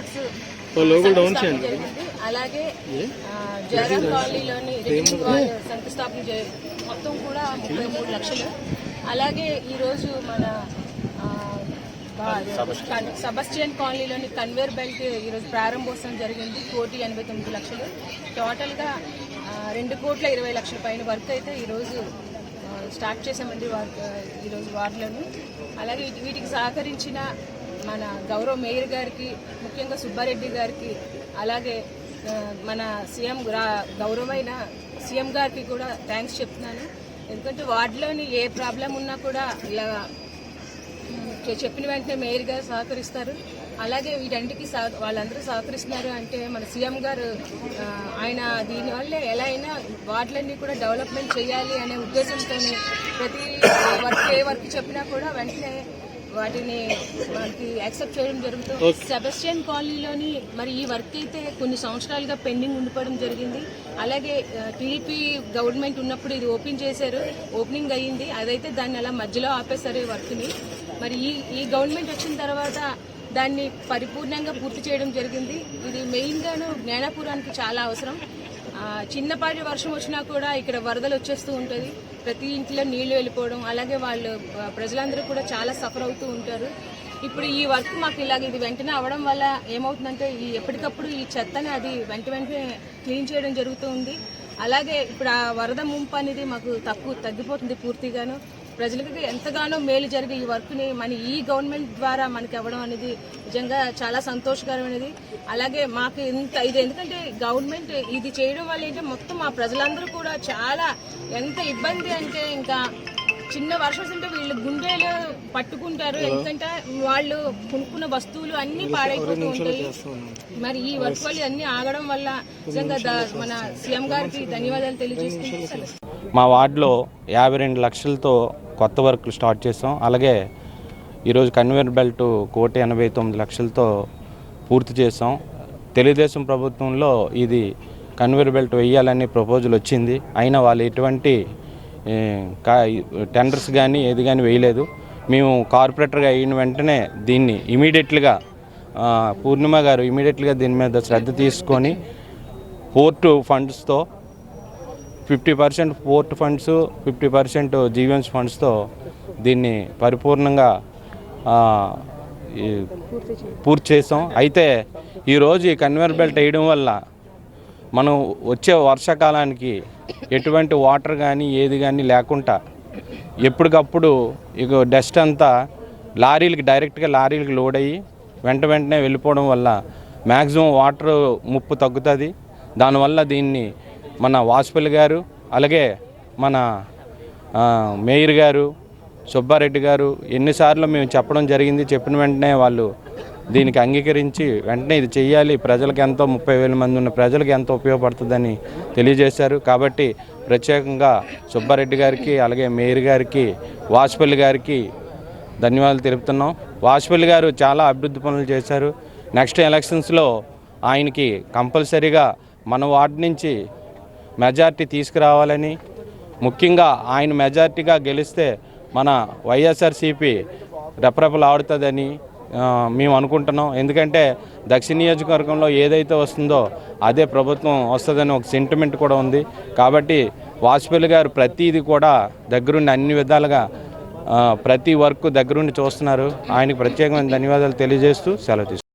Works జరిగింది. అలాగే జయరాం కాలనీలోని శంకుస్థాపన మొత్తం కూడా 33 లక్షలు. అలాగే ఈరోజు మన సెబాస్టియన్ కాలనీలోని కన్వేర్ బెల్ట్ ఈరోజు ప్రారంభోత్సవం జరిగింది. 1,89 లక్షలు. టోటల్గా 2,20,00,000 పైన వర్క్ అయితే ఈరోజు స్టార్ట్ చేసామండి ఈరోజు వార్డులోని. అలాగే వీటికి సహకరించిన మన గౌరవ మేయర్ గారికి, ముఖ్యంగా సుబ్బారెడ్డి గారికి, అలాగే మన గౌరవమైన సీఎం గారికి కూడా థ్యాంక్స్ చెప్తున్నాను. ఎందుకంటే వార్డులోని ఏ ప్రాబ్లం ఉన్నా కూడా ఇలా చెప్పిన వెంటనే మేయర్ గారు సహకరిస్తారు. అలాగే వీటన్నిటికీ వాళ్ళందరూ సహకరిస్తున్నారు అంటే మన సీఎం గారు ఆయన దీనివల్ల ఎలా అయినా వార్డులన్నీ కూడా డెవలప్మెంట్ చేయాలి అనే ఉద్దేశంతో ప్రతి ఏ వర్క్ చెప్పినా కూడా వెంటనే వాటిని మనకి యాక్సెప్ట్ చేయడం జరుగుతుంది. సెబాస్టియన్ కాలనీలోని మరి ఈ వర్క్ అయితే కొన్ని సంవత్సరాలుగా పెండింగ్ ఉండిపోవడం జరిగింది. అలాగే టీడీపీ గవర్నమెంట్ ఉన్నప్పుడు ఇది ఓపెనింగ్ అయ్యింది. అదైతే దాన్ని అలా మధ్యలో ఆపేశారు ఈ వర్క్ని. మరి ఈ గవర్నమెంట్ వచ్చిన తర్వాత దాన్ని పరిపూర్ణంగా పూర్తి చేయడం జరిగింది. ఇది మెయిన్గాను జ్ఞానాపురానికి చాలా అవసరం. చిన్నపాటి వర్షం వచ్చినా కూడా ఇక్కడ వరదలు వచ్చేస్తూ ఉంటుంది. ప్రతి ఇంట్లో నీళ్లు వెళ్ళిపోవడం, అలాగే ప్రజలందరూ కూడా చాలా సఫర్ అవుతూ ఉంటారు. ఇప్పుడు ఈ వర్క్ మాకు ఇది వెంటనే అవడం వల్ల ఏమవుతుందంటే ఎప్పటికప్పుడు ఈ చెత్తని అది వెంటనే క్లీన్ చేయడం జరుగుతూ ఉంది. అలాగే ఇప్పుడు ఆ వరద ముంపు అనేది మాకు తగ్గిపోతుంది పూర్తిగాను. ప్రజలకు ఎంతగానో మేలు జరిగే ఈ వర్క్ని ఈ గవర్నమెంట్ ద్వారా మనకి అవ్వడం అనేది నిజంగా చాలా సంతోషకరమైనది. అలాగే మాకు ఇది ఎందుకంటే గవర్నమెంట్ ఇది చేయడం వల్ల ఏంటంటే మొత్తం మా ప్రజలందరూ కూడా చాలా ఎంత ఇబ్బంది అంటే ఇంకా చిన్న వర్షం వస్తుంటే వీళ్ళు గుండెలు పట్టుకుంటారు. ఎందుకంటే వాళ్ళు కొనుక్కున్న వస్తువులు అన్ని పాడైపోతూ ఉంటాయి. మరి ఈ వర్క్ వల్ల అన్ని ఆగడం వల్ల నిజంగా మన సీఎం గారికి ధన్యవాదాలు తెలియజేస్తున్నాను. మా వార్డులో 52 లక్షలతో కొత్త వర్క్లు స్టార్ట్ చేసాం. అలాగే ఈరోజు కన్వేర్ బెల్ట్ 1,89 లక్షలతో పూర్తి చేసాం. తెలుగుదేశం ప్రభుత్వంలో ఇది కన్వేర్ బెల్ట్ వేయాలని ప్రపోజల్ వచ్చింది. అయినా వాళ్ళు ఎటువంటి టెండర్స్ కానీ ఏది కానీ వేయలేదు. మేము కార్పొరేటర్గా అయిన వెంటనే దీన్ని ఇమీడియట్గా పూర్ణిమ గారు ఇమీడియట్గా దీని మీద శ్రద్ధ తీసుకొని పోర్టు ఫండ్స్తో 50% పోర్ట్ ఫండ్స్, 50% జీవన్స్ ఫండ్స్తో దీన్ని పరిపూర్ణంగా పూర్తి చేసాం. అయితే ఈరోజు ఈ కన్వేర్ బెల్ట్ వేయడం వల్ల మనం వచ్చే వర్షాకాలానికి ఎటువంటి వాటర్ కానీ ఏది కానీ లేకుండా ఎప్పటికప్పుడు ఇక డస్ట్ అంతా డైరెక్ట్గా లారీలకి లోడ్ అయ్యి వెంటనే వెళ్ళిపోవడం వల్ల మ్యాక్సిమం వాటర్ ముప్పు తగ్గుతుంది. దానివల్ల దీన్ని మన వాసుపల్లి గారు, అలాగే మన మేయర్ గారు, సుబ్బారెడ్డి గారు ఎన్నిసార్లు మేము చెప్పడం జరిగింది. చెప్పిన వెంటనే వాళ్ళు దీనికి అంగీకరించి వెంటనే ఇది చెయ్యాలి, ప్రజలకు ఎంతో 30,000 మంది ఉన్న ప్రజలకు ఎంతో ఉపయోగపడుతుందని తెలియజేశారు. కాబట్టి ప్రత్యేకంగా సుబ్బారెడ్డి గారికి, అలాగే మేయర్ గారికి, వాసుపల్లి గారికి ధన్యవాదాలు తెలుపుతున్నాం. వాసుపల్లి గారు చాలా అభివృద్ధి పనులు చేశారు. నెక్స్ట్ ఎలక్షన్స్లో ఆయనకి కంపల్సరీగా మన వార్డు నుంచి మెజార్టీ తీసుకురావాలని, ముఖ్యంగా ఆయన మెజార్టీగా గెలిస్తే మన వైఎస్ఆర్సీపీ రెపరెపలు ఆడుతుందని మేము అనుకుంటున్నాం. ఎందుకంటే దక్షిణ నియోజకవర్గంలో ఏదైతే వస్తుందో అదే ప్రభుత్వం వస్తుందని ఒక సెంటిమెంట్ కూడా ఉంది. కాబట్టి వాసుపల్లి గారు ప్రతిదీ కూడా దగ్గరుండి అన్ని విధాలుగా ప్రతి వర్క్ దగ్గరుండి చూస్తున్నారు. ఆయనకు ప్రత్యేకమైన ధన్యవాదాలు తెలియజేస్తూ సెలవు తీసుకుంటారు.